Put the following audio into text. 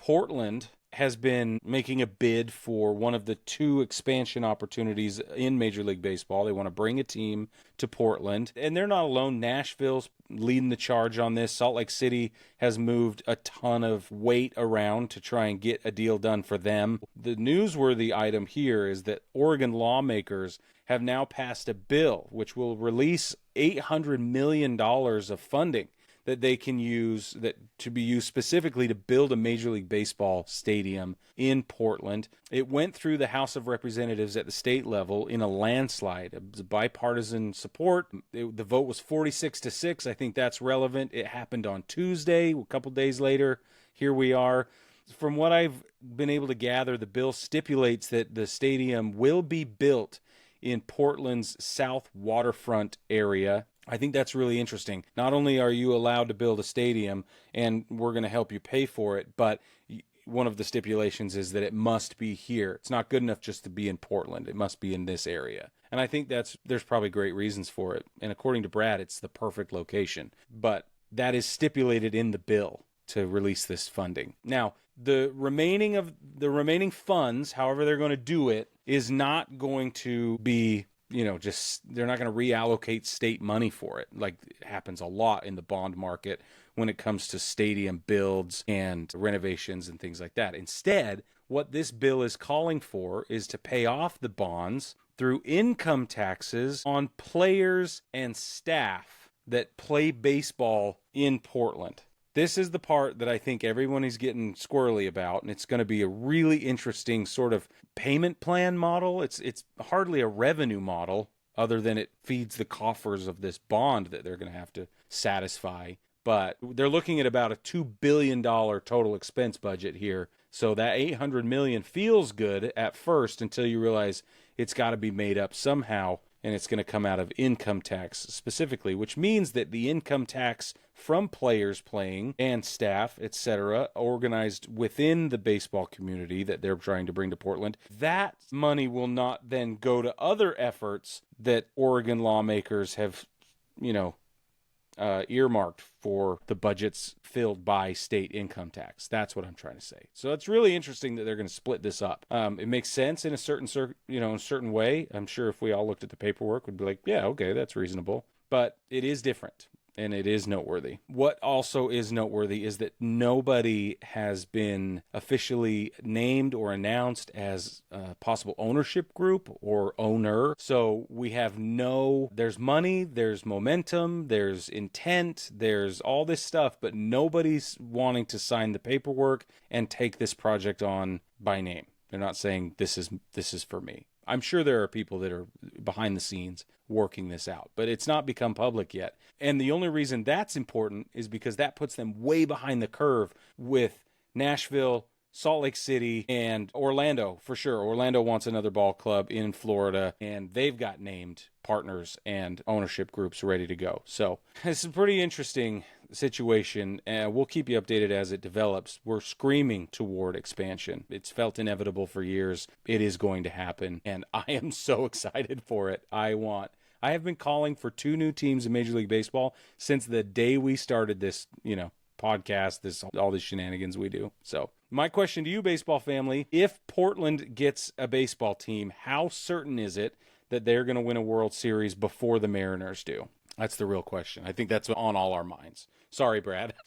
Portland has been making a bid for one of the two expansion opportunities in Major League Baseball. They want to bring a team to Portland, and they're not alone. Nashville's leading the charge on this. Salt Lake City has moved a ton of weight around to try and get a deal done for them. The newsworthy item here is that Oregon lawmakers have now passed a bill which will release $800 million of funding that they can use, that to be used specifically to build a Major League Baseball stadium in Portland. It went through the House of Representatives at the state level in a landslide. It was bipartisan support. The vote was 46-6. I think that's relevant. It happened on Tuesday. A couple days later, here we are. From what I've been able to gather, the bill stipulates that the stadium will be built in Portland's south waterfront area. I think that's really interesting. Not only are you allowed to build a stadium, and we're going to help you pay for it, but one of the stipulations is that it must be here. It's not good enough just to be in Portland. It must be in this area. And I think there's probably great reasons for it. And according to Brad, it's the perfect location. But that is stipulated in the bill to release this funding. Now, the remaining funds, however they're going to do it, is not going to be, they're not going to reallocate state money for it. Like it happens a lot in the bond market when it comes to stadium builds and renovations and things like that. Instead, what this bill is calling for is to pay off the bonds through income taxes on players and staff that play baseball in Portland. This is the part that I think everyone is getting squirrely about, and it's going to be a really interesting sort of payment plan model. It's hardly a revenue model other than it feeds the coffers of this bond that they're going to have to satisfy. But they're looking at about a $2 billion total expense budget here. So that $800 million feels good at first until you realize it's got to be made up somehow, and it's going to come out of income tax specifically, which means that the income tax from players playing and staff, etc., organized within the baseball community that they're trying to bring to Portland, that money will not then go to other efforts that Oregon lawmakers have, earmarked for the budgets filled by state income tax. That's what I'm trying to say. So it's really interesting that they're going to split this up. It makes sense in a certain way. I'm sure if we all looked at the paperwork, we'd be like, yeah, okay, that's reasonable. But it is different. And it is noteworthy. What also is noteworthy is that nobody has been officially named or announced as a possible ownership group or owner. So we have there's money, there's momentum, there's intent, there's all this stuff, but nobody's wanting to sign the paperwork and take this project on by name. They're not saying this is for me. I'm sure there are people that are behind the scenes working this out, but it's not become public yet. And the only reason that's important is because that puts them way behind the curve with Nashville, Salt Lake City, and Orlando, for sure. Orlando wants another ball club in Florida, and they've got named partners and ownership groups ready to go. So it's a pretty interesting situation, and we'll keep you updated as it develops. We're screaming toward expansion. It's felt inevitable for years. It is going to happen, and I am so excited for it. I have been calling for 2 new teams in Major League Baseball since the day we started this, podcast, all these shenanigans we do. So my question to you, baseball family, if Portland gets a baseball team, how certain is it that they're going to win a World Series before the Mariners do? That's the real question. I think that's on all our minds. Sorry, Brad.